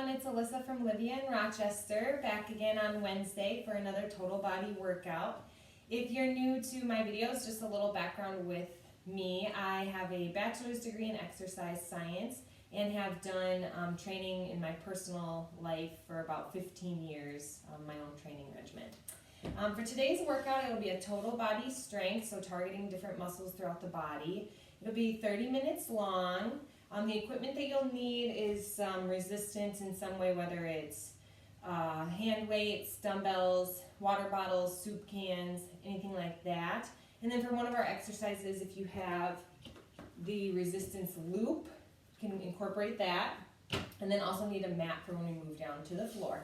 everyone, it's Alyssa from Livia in Rochester, back again on Wednesday for another total body workout. If you're new to my videos, just a little background with me. I have a bachelor's degree in exercise science and have done training in my personal life for about 15 years, my own training regimen. For today's workout, it will be a total body strength, so targeting different muscles throughout the body. It'll be 30 minutes long. The equipment that you'll need is some resistance in some way, whether it's hand weights, dumbbells, water bottles, soup cans, anything like that. And then for one of our exercises, if you have the resistance loop, you can incorporate that. And then also need a mat for when we move down to the floor.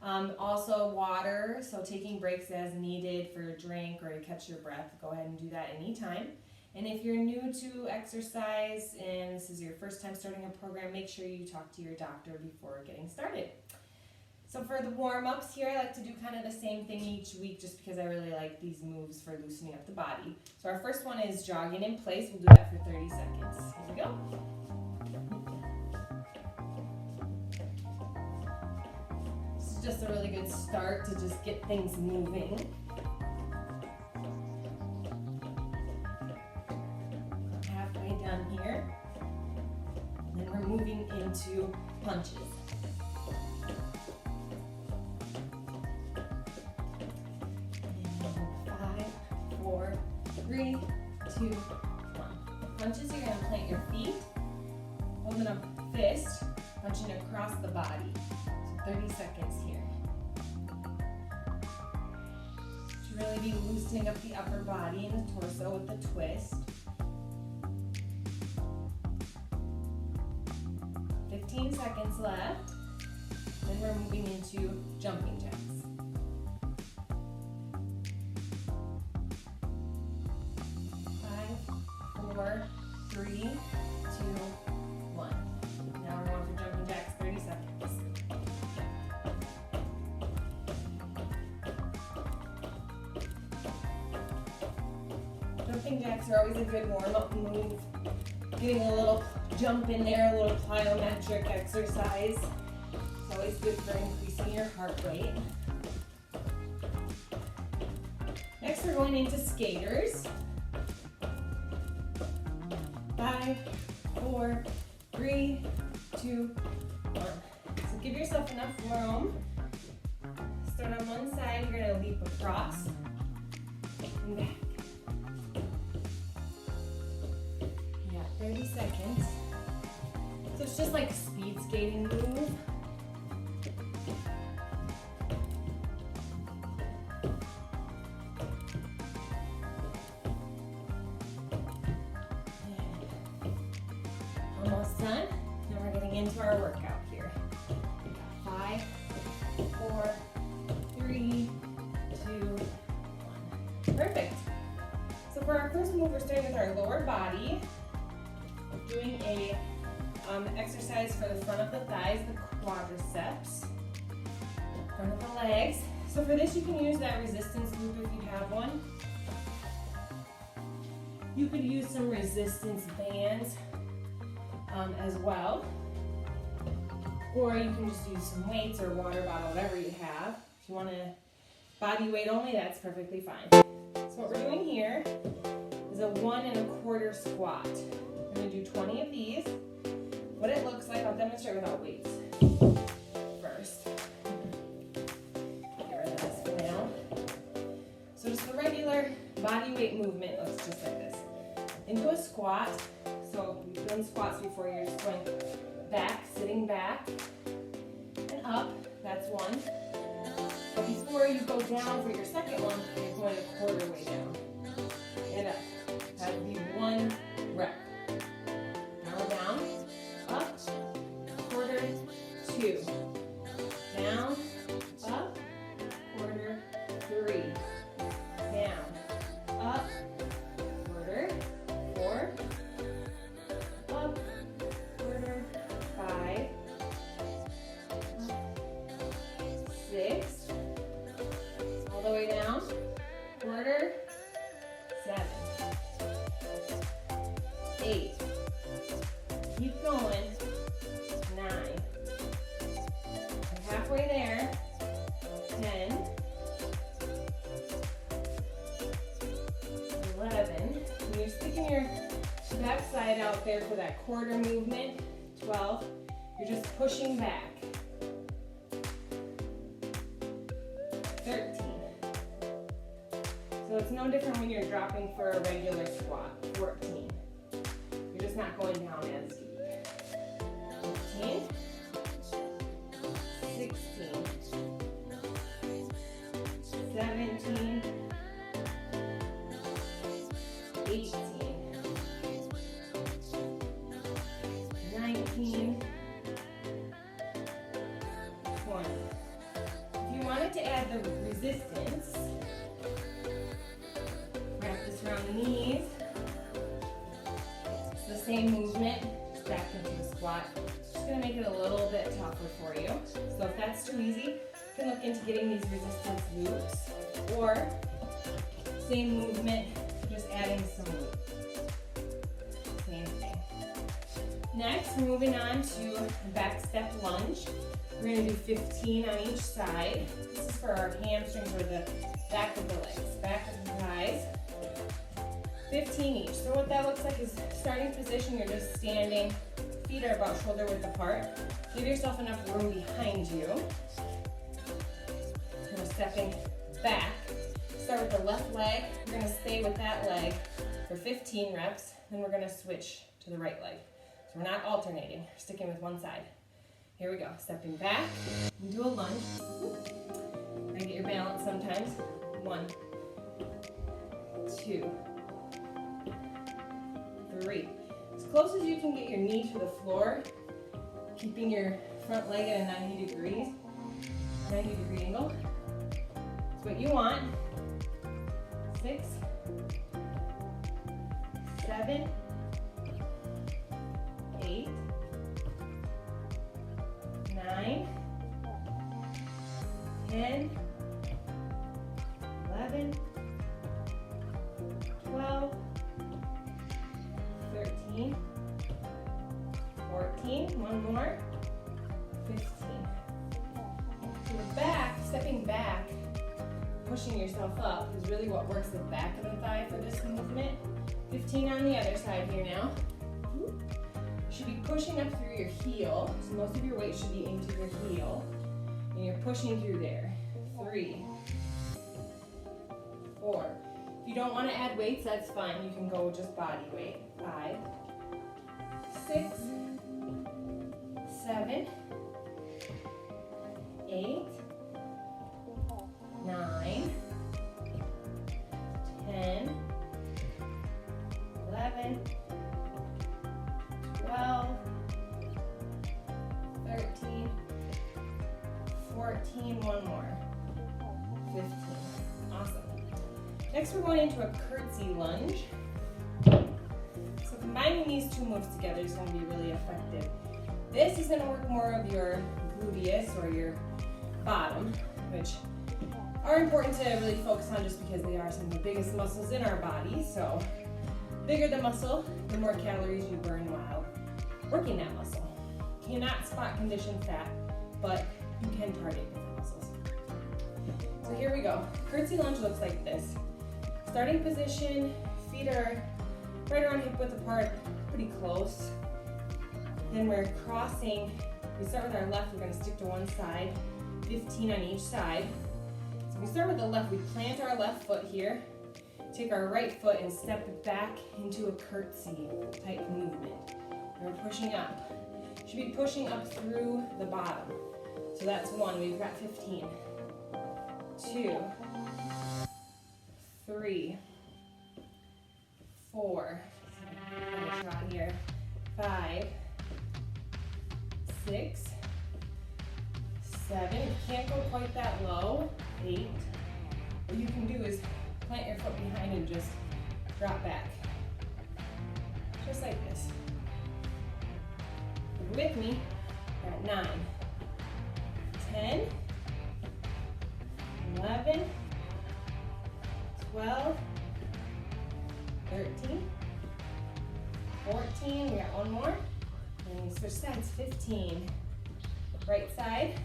Also water, so taking breaks as needed for a drink or to catch your breath, go ahead and do that anytime. And if you're new to exercise and this is your first time starting a program, make sure you talk to your doctor before getting started. So for the warm-ups here, I like to do kind of the same thing each week just because I really like these moves for loosening up the body. So our first one is jogging in place. We'll do that for 30 seconds. Here we go. This is just a really good start to just get things moving. Down here, and then we're moving into punches. And 5, 4, 3, 2, 1. Punches, you're going to plant your feet, holding up a fist, punching across the body. So 30 seconds here. Should really be loosening up the upper body and the torso with the twist. 15 seconds left, then we're moving into jumping jacks. 5, 4, 3, 2, 1. Now we're going for jumping jacks, 30 seconds. Jumping jacks are always a good warm-up move. Getting a little jump in there, a little plyometric exercise. It's always good for increasing your heart rate. Next, we're going into skaters. 5, 4, 3, 2, 1. So give yourself enough room. Start on one side, you're going to leap across and back. 30 seconds. So it's just like a speed skating move. Almost done. Now we're getting into our workout here. 5, 4, 3, 2, 1. Perfect. So for our first move, we're starting with our lower body. Doing a exercise for the front of the thighs, the quadriceps, front of the legs. So for this, you can use that resistance loop if you have one. You could use some resistance bands as well, or you can just use some weights or water bottle, whatever you have. If you want to body weight only, that's perfectly fine. So what we're doing here is a 1 1/4 squat. I'm going to do 20 of these. What it looks like, I'll demonstrate without weights first. Get rid of this for now. So just the regular body weight movement looks just like this. Into a squat. So you've done squats before, you're just going back, sitting back, and up. That's one. But before you go down for your second one, you're going a 1/4 way down. And up. That would be 1 rep. Down, up, 1/4, 2. Down, up, 1/4, 3. Down, up, 1/4, 4. Up, 1/4, 5. Up, 6. All the way down, 1/4, 7. 8. Keep going. 9, there for that quarter movement. 12. You're just pushing back. 13. So it's no different when you're dropping for a regular squat. 14. You're just not going down as deep. 15. 16. 17. 18. 19. 20. If you wanted to add the resistance, wrap this around the knees. It's the same movement, just back into the squat. Just gonna make it a little bit tougher for you. So if that's too easy, you can look into getting these resistance loops, or same movement, just adding some loops. Same thing. Next, moving on to back step lunge. We're gonna do 15 on each side. This is for our hamstrings or the back of the legs, back of the thighs. 15 each. So what that looks like is starting position, you're just standing, feet are about shoulder width apart. Give yourself enough room behind you. And we're stepping back. Start with the left leg. We're gonna stay with that leg for 15 reps. Then we're gonna switch to the right leg. So we're not alternating, we're sticking with one side. Here we go, stepping back, into a lunge. Gotta get your balance sometimes. 1, 2, 3. As close as you can get your knee to the floor, keeping your front leg at a 90 degree angle. That's what you want. 6, 7, 8, 9, 10, 11, 12, 13, 14, one more, 15. So the back, stepping back, pushing yourself up is really what works the back of the thigh for this movement. 15 on the other side here now. You should be pushing up through your heel, so most of your weight should be into your heel, and you're pushing through there. 3, 4. If you don't want to add weights, that's fine. You can go just body weight. 5, 6, 7, 8, 9, 10, 11, 12, 13, 14, one more, 15. Awesome. Next we're going into a curtsy lunge. So combining these two moves together is going to be really effective. This is going to work more of your gluteus or your bottom, which are important to really focus on just because they are some of the biggest muscles in our body. So the bigger the muscle, the more calories you burn while working that muscle. Cannot spot condition fat, but you can target different muscles. So here we go. Curtsy lunge looks like this. Starting position, feet are right around hip width apart, pretty close. Then we're crossing. We start with our left, we're going to stick to one side, 15 on each side. So we start with the left, we plant our left foot here, take our right foot and step back into a curtsy type movement. And we're pushing up. Should be pushing up through the bottom. So that's 1, we've got 15. 2, 3, 4, another shot here, 5, 6, 7, you can't go quite that low, 8. What you can do is plant your foot behind and just drop back, just like this. You're with me, we're at 9, 10, 11, 12, 13, 14, we got one more, and we switch sides, 15, right side,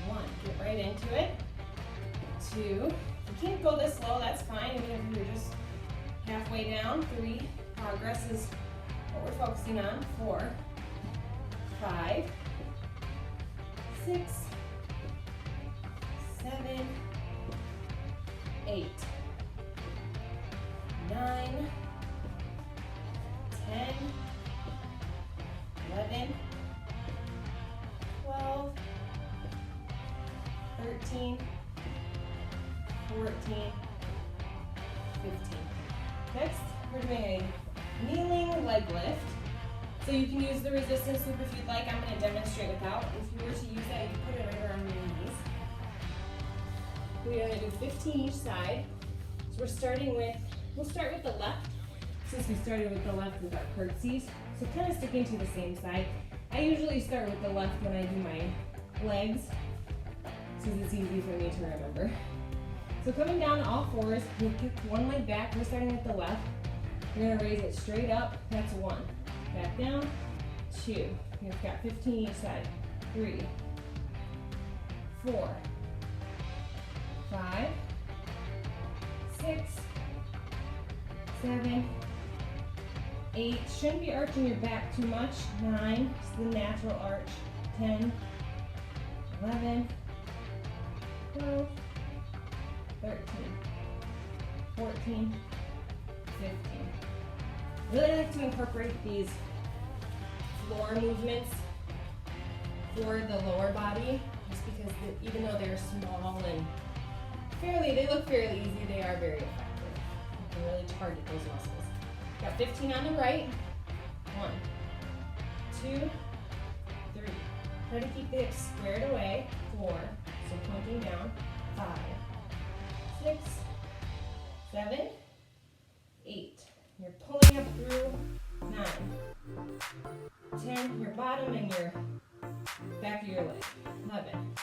1, get right into it, 2, you can't go this low, that's fine, even if you're just halfway down, 3, progress is what we're focusing on. 4, 5, 6, 7, 8, 9, 10, 11, 12, 13, 14, 15. Next, we're doing a kneeling leg lift. So you can use the resistance loop if you'd like. I'm going to demonstrate without. If you were to use that, you put it right around your knees. We're going to do 15 each side. So we're starting with, we'll start with the left. Since we started with the left with our curtsies, so kind of sticking to the same side. I usually start with the left when I do my legs, so it's easy for me to remember. So coming down to all fours, we'll kick one leg back. We're starting with the left. We're going to raise it straight up. That's 1. Back down, 2. You've got 15 each side. 3, 4, 5, 6, 7, 8. Shouldn't be arching your back too much. 9, just the natural arch. 10, 11, 12, 13, 14, 15. Really like to incorporate these floor movements for the lower body, just because even though they're small and they look fairly easy, they are very effective. You can really target those muscles. Got 15 on the right. 1, 2, 3. Try to keep the hips squared away. 4, so pointing down. 5, 6, 7, 8. You're pulling up through. 9, 10, your bottom and your back of your leg. 11,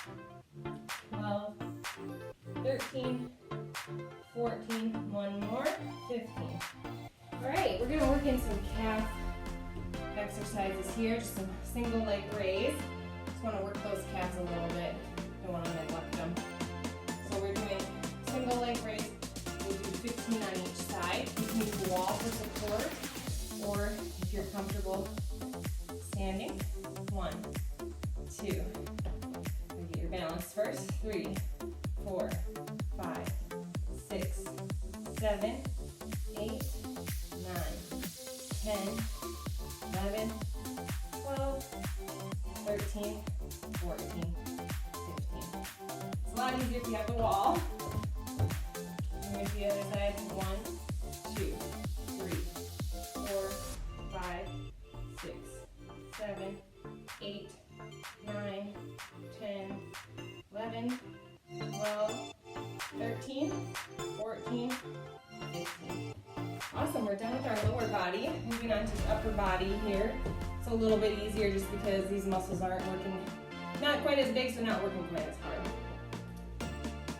12, 13, 14, one more, 15. All right, we're gonna work in some calf exercises here, just some single leg raise. Just wanna work those calves a little bit. Don't wanna neglect them. So we're doing single leg raise. We'll do 15 on each side. You can use the wall for support, or if you're comfortable standing. 1, 2. Get your balance first. 3, 4, 5, 6, 7, 8, 9, 10, 11, 12, 13, 14, 15. It's a lot easier if you have a wall. And here's the other side. 1, 2, 3, 4, 5, 6, 7, 8, 9, 10, 11, 12, 13, 14, 15. Awesome, we're done with our lower body. Moving on to the upper body here. It's a little bit easier just because these muscles aren't working, not quite as big, so not working quite as hard.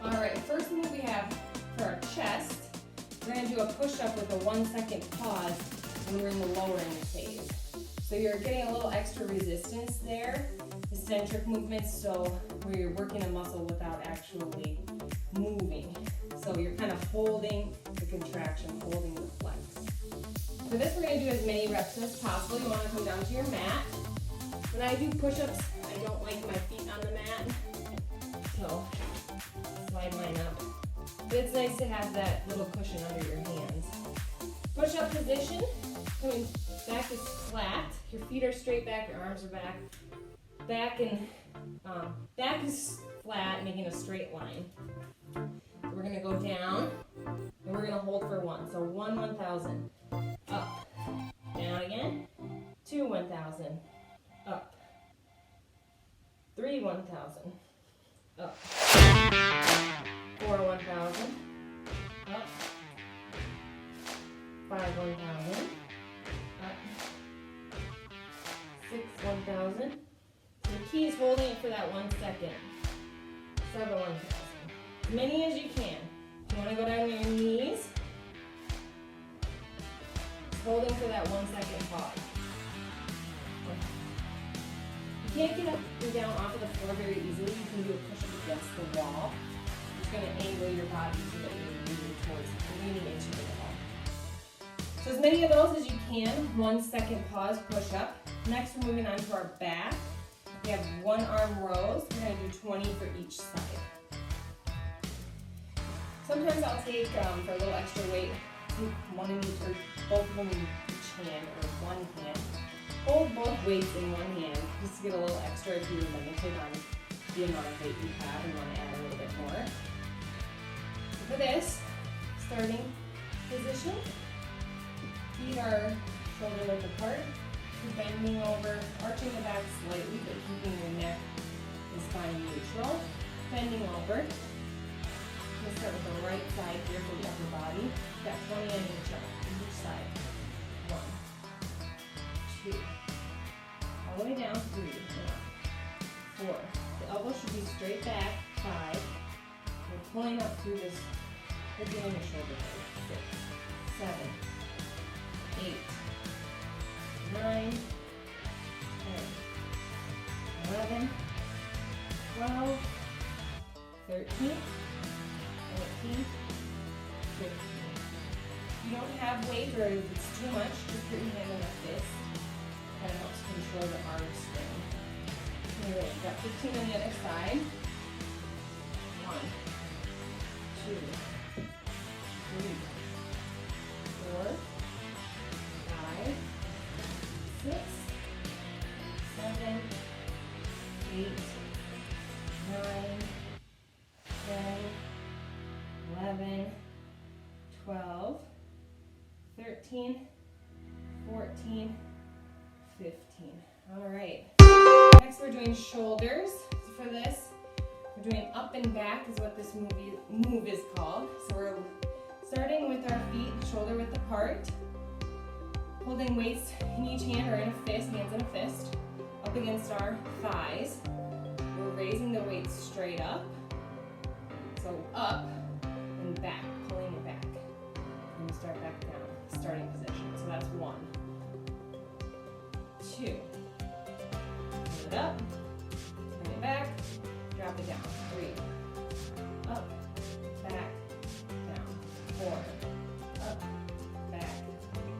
All right, first move we have for our chest. We're gonna do a push-up with a 1-second pause when we're in the lowering phase. So you're getting a little extra resistance there, eccentric movements, so where you're working a muscle without actually moving. So you're kind of holding the contraction, holding the flex. For this, we're going to do as many reps as possible. You want to come down to your mat. When I do push-ups, I don't like my feet on the mat, so slide mine up. But it's nice to have that little cushion under your hands. Push-up position, coming back is flat. Your feet are straight back, your arms are back. Back is flat, making a straight line. So we're gonna go down, and we're gonna hold for 1. So 1, 1,000, up, down again, 2, 1,000, up, 3, 1,000, up, 4, 1,000, up, 5, 1,000, up, 6, 1,000. So the key is holding it for that 1 second. 7, 1,000. As many as you can. If you want to go down on your knees, holding for that 1 second pause. You can't get up and down off of the floor very easily. You can do a push-up against the wall. It's going to angle your body so that you're leaning into the wall. So as many of those as you can. 1 second pause, push up. Next, we're moving on to our back. We have 1 arm rows. We're going to do 20 for each side. Sometimes I'll take, for a little extra weight, take one in each, or both of them in each hand, or one hand. Hold both weights in one hand, just to get a little extra if you're limited on the amount of weight you have and want to add a little bit more. For this, starting position, feet are shoulder width apart. You're bending over, arching the back slightly, but keeping your neck and spine neutral. Bending over. We'll start with the right side here for the upper body. Got 20 on each side. 1, 2, all the way down, 3, 4. The elbow should be straight back, 5. We're pulling up through this, we're doing your shoulder blade. 6, 7, 8, 9, 10, 11, 12, 13, 14, 15. If you don't have weight or if it's too much, just put your hand in a fist. Kind of helps control the arm string. Alright, we've got 15 on the other side. 1, 2, 3, 4, 5, 6, 7, 8, 9, 10, 11, 12, 13, 14, 15. All right. Next we're doing shoulders. So for this, we're doing up and back is what this move is called. So we're starting with our feet shoulder width apart, holding weights in each hand or in a fist, hands in a fist, up against our thighs. We're raising the weights straight up. So up and back, pulling it back. And start back down, starting position. So that's 1, 2. Pull it up, bring it back, drop it down. 3, up, back, down. 4, up, back,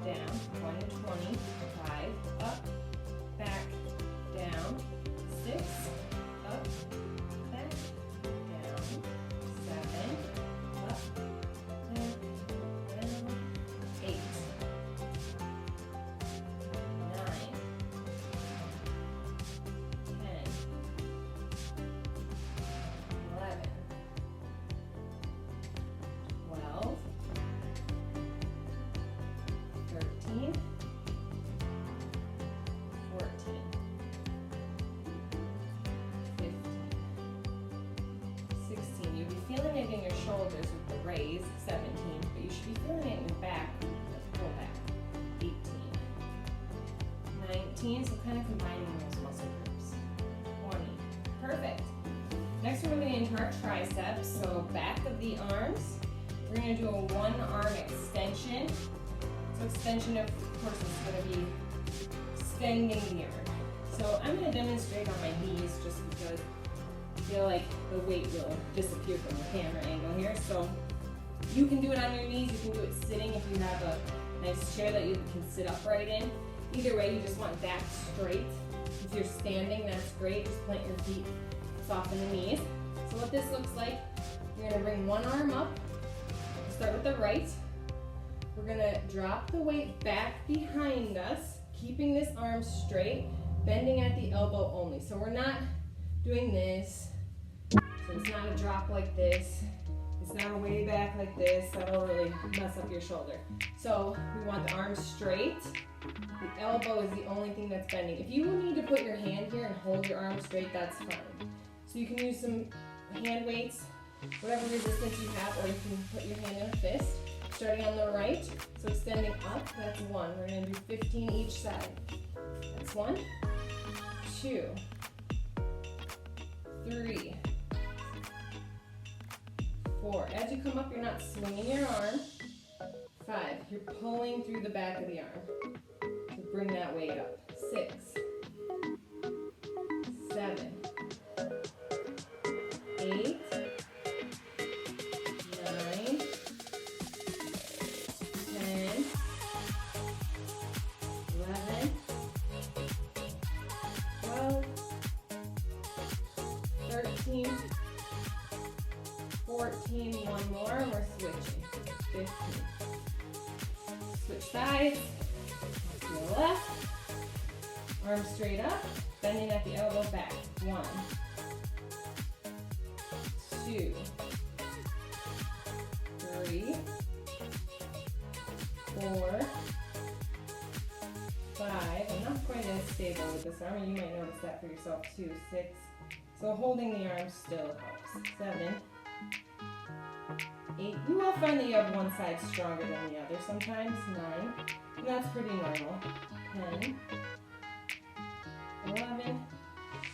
down. 1 to 20. 5, up, back, down. 6, up, back, down. 7, up, back, down. 8, 9, 10, 11, 12, 13, 14, 15, 16. You'll be feeling it in your shoulders with the raise, 17, but you should be feeling it in your back with the pull back, 18, 19, so kind of combining those muscle groups, 20. Perfect. Next we're moving into our triceps, so back of the arms. We're going to do a 1-arm extension. So extension, of course, is going to be extending the arm. So I'm going to demonstrate on my knees just because I feel like the weight will disappear from the camera angle here. So you can do it on your knees, you can do it sitting if you have a nice chair that you can sit upright in. Either way, you just want back straight. If you're standing, that's great. Just plant your feet, soften the knees. So what this looks like, you're going to bring one arm up. Start with the right. We're going to drop the weight back behind us, keeping this arm straight, bending at the elbow only. So we're not doing this. So it's not a drop like this. It's not a way back like this. That'll really mess up your shoulder. So we want the arm straight. The elbow is the only thing that's bending. If you need to put your hand here and hold your arm straight, that's fine. So you can use some hand weights, whatever resistance you have, or you can put your hand in a fist. Starting on the right, so extending up, that's 1. We're going to do 15 each side. That's 1, 2, 3, 4. As you come up, you're not swinging your arm. 5, you're pulling through the back of the arm to bring that weight up. 6, 7, 8, 9, 10, 13, 14, one more, we're switching, 15. Switch sides, to the left, arms straight up, bending at the elbow back. 1, 2, 3, 4, 5. I'm not quite as stable with this arm, and you might notice that for yourself too. 6. So holding the arm still helps. 7, 8. You will find that you have one side stronger than the other sometimes. 9. And that's pretty normal. 10, 11.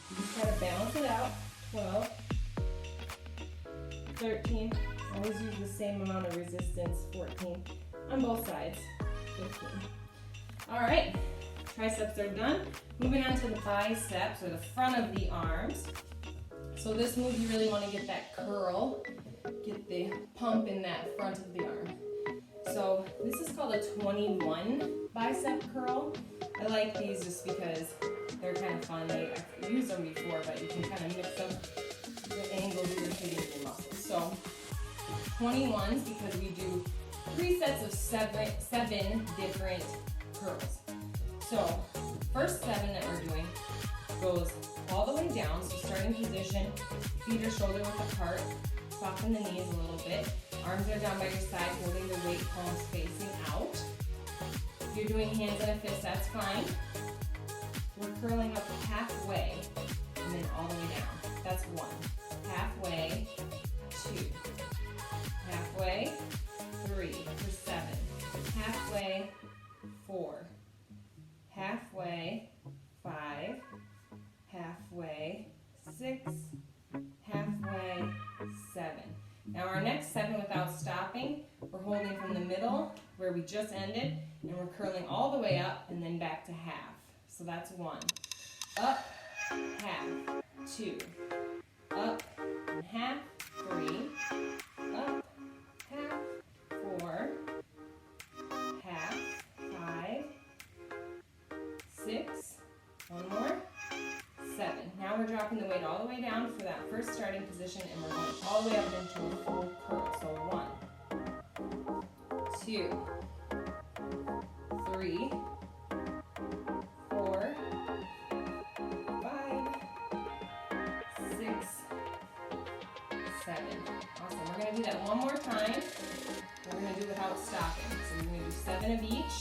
You just gotta balance it out. 12, 13. Always use the same amount of resistance. 14. On both sides. 15. All right, triceps are done. Moving on to the biceps, or the front of the arms. So this move, you really want to get that curl, get the pump in that front of the arm. So this is called a 21 bicep curl. I like these just because they're kind of fun. I've used them before, but you can kind of mix them the angles you're hitting your muscles. So 21s because we do 3 sets of seven different curls. So first 7 that we're doing goes all the way down. So starting position, feet are shoulder width apart, soften the knees a little bit. Arms are down by your side, holding the weight, palms facing out. If you're doing hands and a fist, that's fine. We're curling up halfway and then all the way down. That's 1. Halfway, 2. Halfway, 3 for 7. Halfway, 4. Halfway, 5. Halfway, 6. Halfway, 7. Now our next 7 without stopping, we're holding from the middle where we just ended, and we're curling all the way up and then back to half. So that's 1. Up, half, 2. Up, and half, 3. Up, half, 4. Half, 5. 6. One more. 7. Now we're dropping the weight all the way down for that first starting position, and we're going all the way up into a full curl. So 1, 2, 3, 4, 5, 6, 7. Awesome. We're going to do that one more time. We're going to do it without stopping. So we're going to do 7 of each.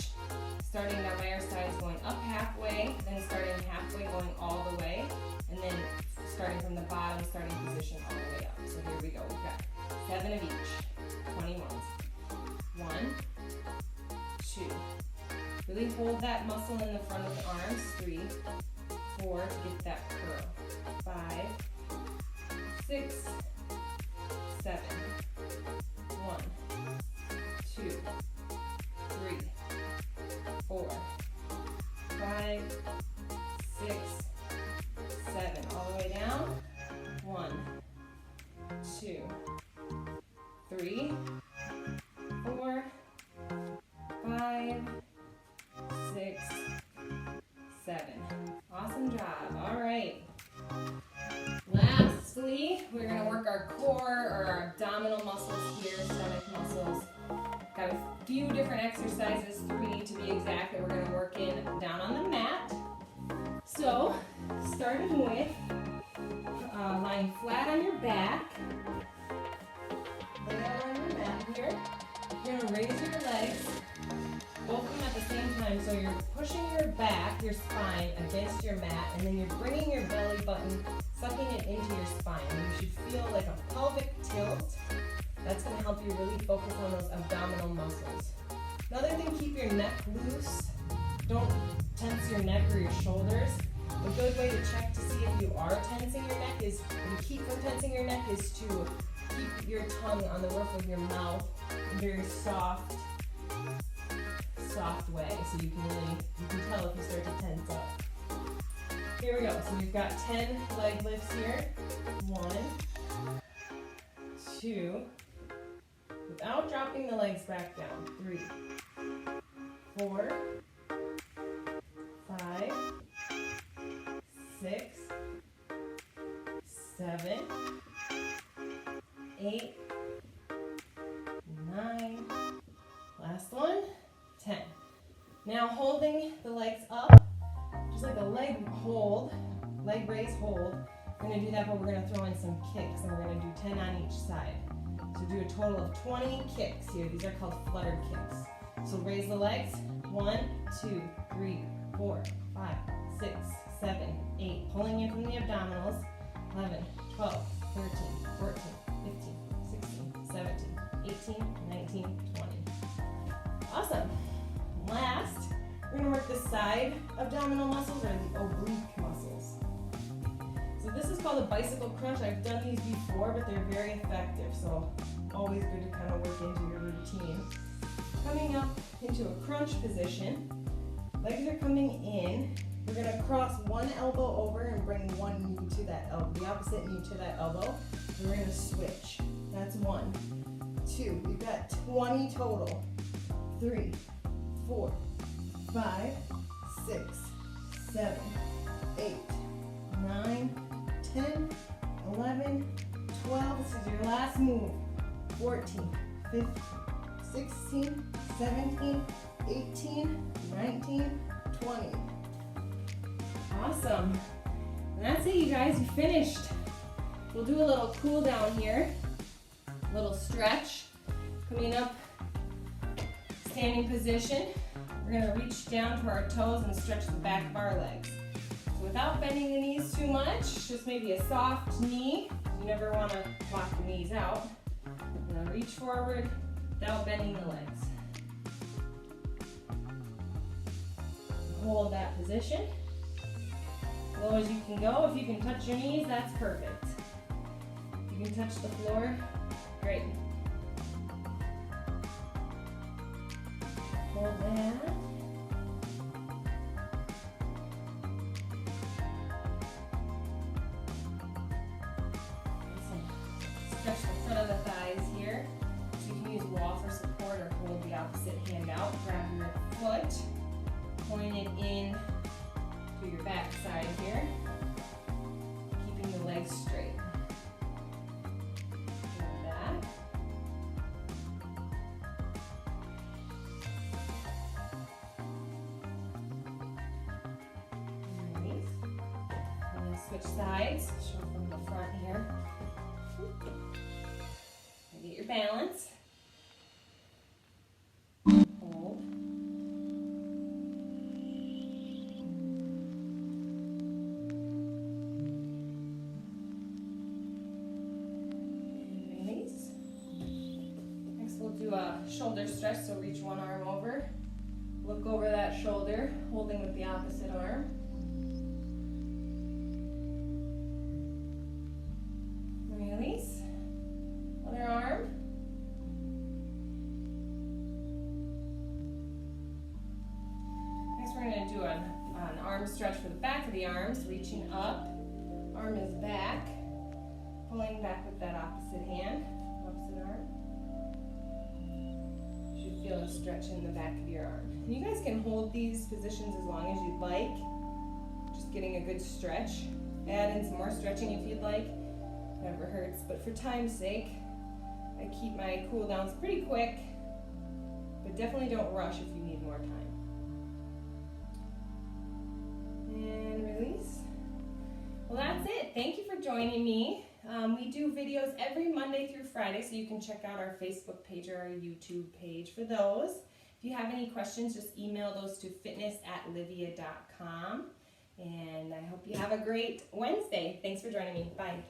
Starting down by our sides, going up halfway, then starting halfway, going all the way, and then starting from the bottom, starting position all the way up. So here we go. We've got 7 of each, 21s. 1, 2. Really hold that muscle in the front of the arms. 3, 4 to get that curl. 5, 6, 7. 1, 2, 3. 4, 5, 6, 7. All the way down. 1, 2, 3, 4, 5, 6, 7. Awesome job. All right. Lastly, we're going to work our core or our abdominal muscles here, stomach muscles. Got a few different exercises, 3 to be exact, that we're going to work in down on the mat. So, starting with lying flat on your back. Lay out on your mat here. You're going to raise your legs, both of them at the same time. So you're pushing your back, your spine, against your mat, and then you're bringing your belly button, sucking it into your spine. And you should feel like a pelvic tilt. That's going to help you really focus on those abdominal muscles. Another thing, keep your neck loose. Don't tense your neck or your shoulders. A good way to check to see if you are tensing your neck is, to keep from tensing your neck, is to keep your tongue on the roof of your mouth in a very soft way. So you can tell if you start to tense up. Here we go. So we've got 10 leg lifts here. 1, 2, without dropping the legs back down. 3, 4, 5, 6, 7, 8, 9, last one, 10. Now holding the legs up, just like a leg hold, leg raise hold. We're going to do that, but we're going to throw in some kicks, and we're going to do 10 on each side. So do a total of 20 kicks here. These are called flutter kicks. So raise the legs. 1, 2, 3, 4, 5, 6, 7, 8. Pulling in from the abdominals. 11, 12, 13, 14, 15, 16, 17, 18, 19, 20. Awesome. Last, we're going to work the side abdominal muscles or the oblique muscles. So this is called a bicycle crunch. I've done these before, but they're very effective. So always good to kind of work into your routine. Coming up into a crunch position. Legs are coming in. We're going to cross one elbow over and bring one knee to that elbow, the opposite knee to that elbow. And we're going to switch. That's 1, 2. We've got 20 total. 3, 4, 5, 6, 7, 8, 9, 10, 11, 12. This is your last move. 14, 15, 16, 17, 18, 19, 20. Awesome. And that's it, you guys. You finished. We'll do a little cool down here. A little stretch. Coming up, standing position. We're going to reach down to our toes and stretch the back of our legs. So without bending the knees too much, just maybe a soft knee. You never want to lock the knees out. We're going to reach forward without bending the legs. Hold that position. As low as you can go. If you can touch your knees, that's perfect. If you can touch the floor, great. Hold that. Awesome. Stretch the front of the thighs here. So you can use wall for support or hold the opposite hand out. Grab your foot, point it in to your back side here, keeping the legs straight. Like that. Nice. And then switch sides. Show from the front here. And get your balance. Hold. Do a shoulder stretch, so reach one arm over, look over that shoulder, holding with the opposite arm. Release. Other arm. Next we're going to do an arm stretch for the back of the arms, reaching up, arm is back, pulling back with that opposite hand, opposite arm. Feel a stretch in the back of your arm. And you guys can hold these positions as long as you'd like. Just getting a good stretch. Add in some more stretching if you'd like. Never hurts. But for time's sake, I keep my cool downs pretty quick. But definitely don't rush if you need more time. And release. Well, that's it. Thank you for joining me. We do videos every Monday through Friday, so you can check out our Facebook page or our YouTube page for those. If you have any questions, just email those to fitness@livia.com. And I hope you have a great Wednesday. Thanks for joining me. Bye.